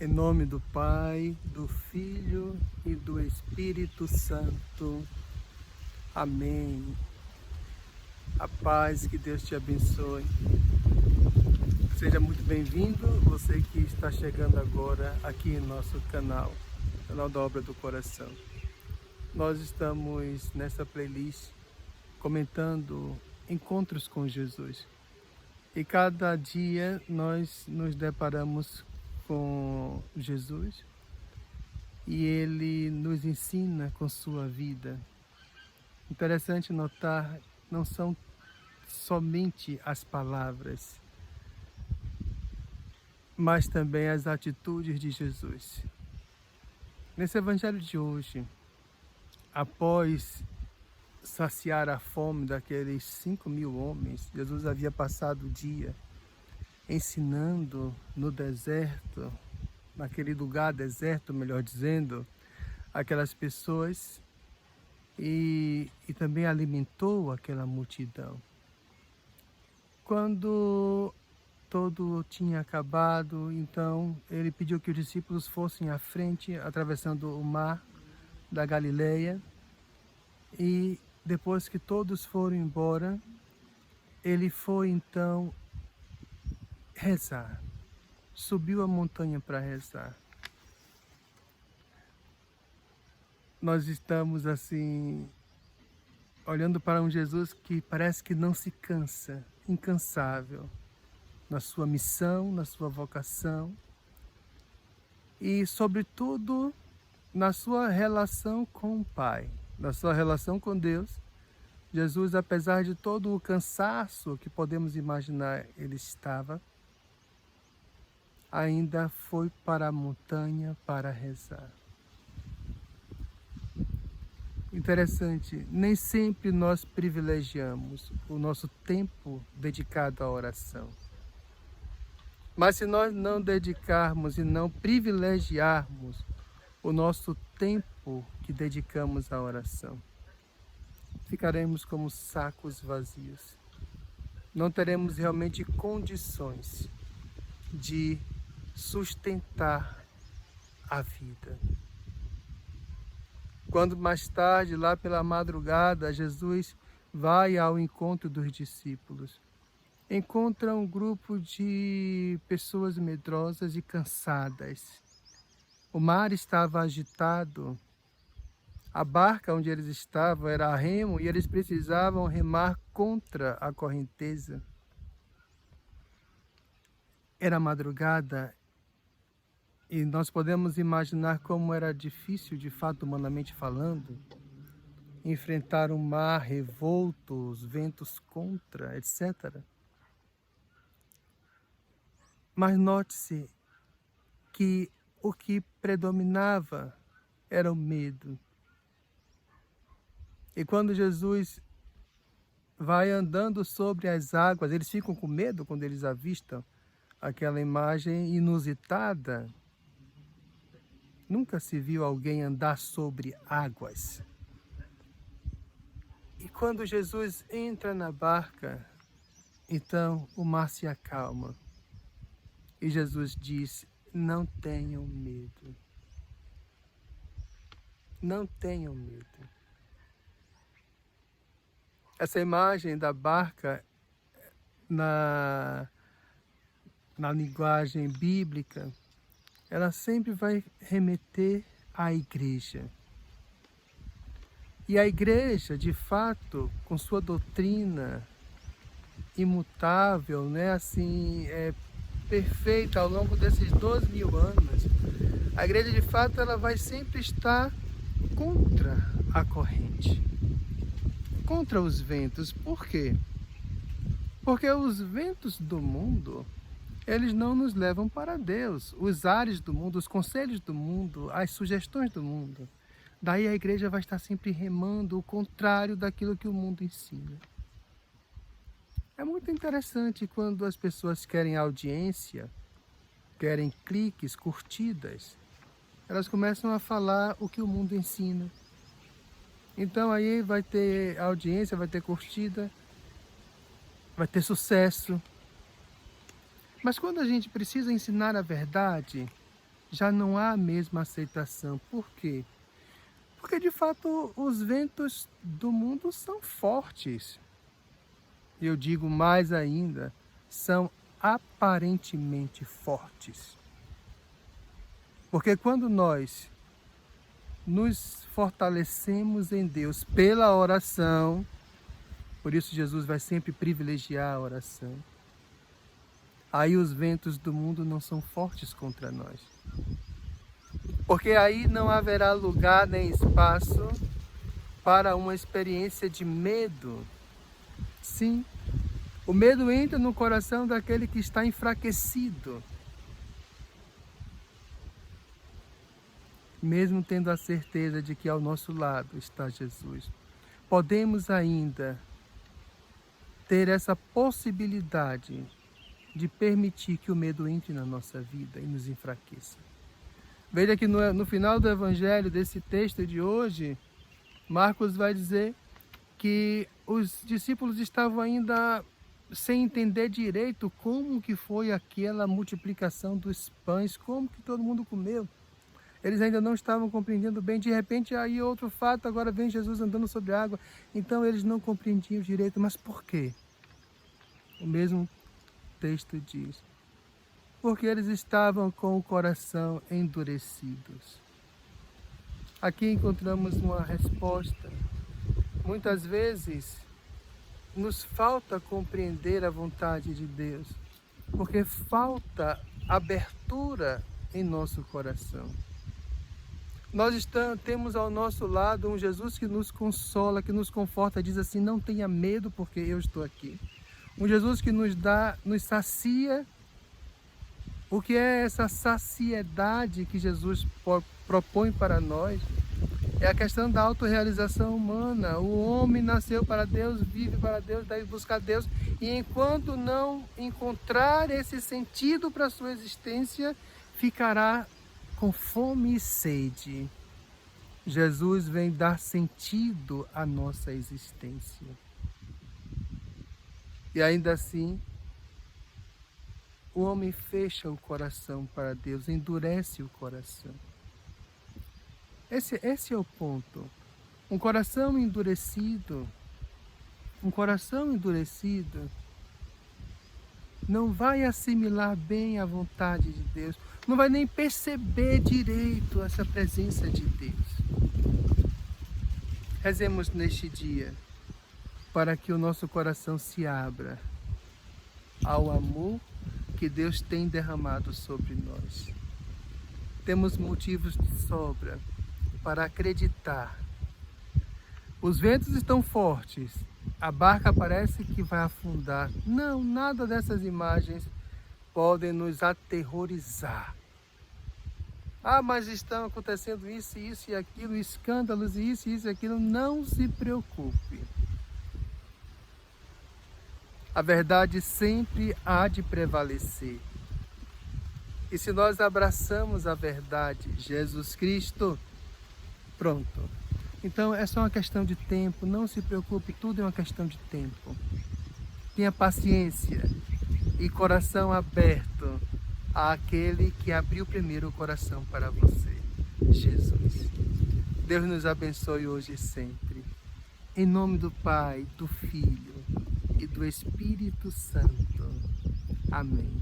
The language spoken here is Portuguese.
Em nome do Pai, do Filho e do Espírito Santo. Amém. A paz, que Deus te abençoe. Seja muito bem-vindo, você que está chegando agora aqui em nosso canal da Obra do Coração. Nós estamos nessa playlist comentando encontros com Jesus. E cada dia nós nos deparamos com Jesus e Ele nos ensina com sua vida. Interessante notar, não são somente as palavras, mas também as atitudes de Jesus. Nesse evangelho de hoje, após saciar a fome daqueles 5.000 homens, Jesus havia passado o dia ensinando no deserto, naquele lugar deserto, melhor dizendo, aquelas pessoas e também alimentou aquela multidão. Quando todo tinha acabado, então ele pediu que os discípulos fossem à frente, atravessando o mar da Galileia, e depois que todos foram embora, ele foi então rezar, subiu a montanha para rezar. Nós estamos assim, olhando para um Jesus que parece que não se cansa, incansável, na sua missão, na sua vocação e, sobretudo, na sua relação com o Pai, na sua relação com Deus. Jesus, apesar de todo o cansaço que podemos imaginar ele estava, ainda foi para a montanha para rezar. Interessante, nem sempre nós privilegiamos o nosso tempo dedicado à oração. Mas se nós não dedicarmos e não privilegiarmos o nosso tempo que dedicamos à oração, ficaremos como sacos vazios. Não teremos realmente condições de sustentar a vida. Quando mais tarde, lá pela madrugada, Jesus vai ao encontro dos discípulos, encontra um grupo de pessoas medrosas e cansadas. O mar estava agitado, a barca onde eles estavam era a remo e eles precisavam remar contra a correnteza. Era madrugada e nós podemos imaginar como era difícil, de fato, humanamente falando, enfrentar um mar revolto, os ventos contra, etc. Mas note-se que o que predominava era o medo. E quando Jesus vai andando sobre as águas, eles ficam com medo quando eles avistam aquela imagem inusitada. Nunca se viu alguém andar sobre águas. E quando Jesus entra na barca, então o mar se acalma. E Jesus diz: não tenham medo. Não tenham medo. Essa imagem da barca, na linguagem bíblica, ela sempre vai remeter à igreja. E a igreja, de fato, com sua doutrina imutável, né, assim, perfeita ao longo desses 2.000 anos, a igreja, de fato, ela vai sempre estar contra a corrente, contra os ventos. Por quê? Porque os ventos do mundo, eles não nos levam para Deus. Os ares do mundo, os conselhos do mundo, as sugestões do mundo. Daí a igreja vai estar sempre remando o contrário daquilo que o mundo ensina. É muito interessante quando as pessoas querem audiência, querem cliques, curtidas, elas começam a falar o que o mundo ensina. Então aí vai ter audiência, vai ter curtida, vai ter sucesso. Mas quando a gente precisa ensinar a verdade, já não há a mesma aceitação. Por quê? Porque de fato os ventos do mundo são fortes. Eu digo mais ainda, são aparentemente fortes. Porque quando nós nos fortalecemos em Deus pela oração, por isso Jesus vai sempre privilegiar a oração, aí os ventos do mundo não são fortes contra nós. Porque aí não haverá lugar nem espaço para uma experiência de medo. Sim, o medo entra no coração daquele que está enfraquecido. Mesmo tendo a certeza de que ao nosso lado está Jesus, podemos ainda ter essa possibilidade de permitir que o medo entre na nossa vida e nos enfraqueça. Veja que no final do evangelho, desse texto de hoje, Marcos vai dizer que os discípulos estavam ainda sem entender direito como que foi aquela multiplicação dos pães, como que todo mundo comeu. Eles ainda não estavam compreendendo bem. De repente, aí outro fato, agora vem Jesus andando sobre a água. Então eles não compreendiam direito. Mas por quê? O mesmo texto diz: porque eles estavam com o coração endurecidos. Aqui encontramos uma resposta. Muitas vezes nos falta compreender a vontade de Deus, porque falta abertura em nosso coração. Nós temos ao nosso lado um Jesus que nos consola, que nos conforta, diz assim: não tenha medo porque eu estou aqui. Um Jesus que nos sacia. O que é essa saciedade que Jesus propõe para nós? É a questão da autorrealização humana. O homem nasceu para Deus, vive para Deus, deve buscar Deus. E enquanto não encontrar esse sentido para a sua existência, ficará com fome e sede. Jesus vem dar sentido à nossa existência. E ainda assim, o homem fecha o coração para Deus, endurece o coração. Esse é o ponto. Um coração endurecido não vai assimilar bem a vontade de Deus, não vai nem perceber direito essa presença de Deus. Rezemos neste dia para que o nosso coração se abra ao amor que Deus tem derramado sobre nós. Temos motivos de sobra para acreditar. Os ventos estão fortes, a barca parece que vai afundar. Não, nada dessas imagens podem nos aterrorizar. Ah, mas estão acontecendo isso e aquilo, escândalos e isso e aquilo. Não se preocupe. A verdade sempre há de prevalecer. E se nós abraçamos a verdade, Jesus Cristo, pronto. Então é só uma questão de tempo, não se preocupe, tudo é uma questão de tempo. Tenha paciência e coração aberto àquele que abriu primeiro o coração para você, Jesus. Deus nos abençoe hoje e sempre. Em nome do Pai, do Filho e do Espírito Santo. Amém.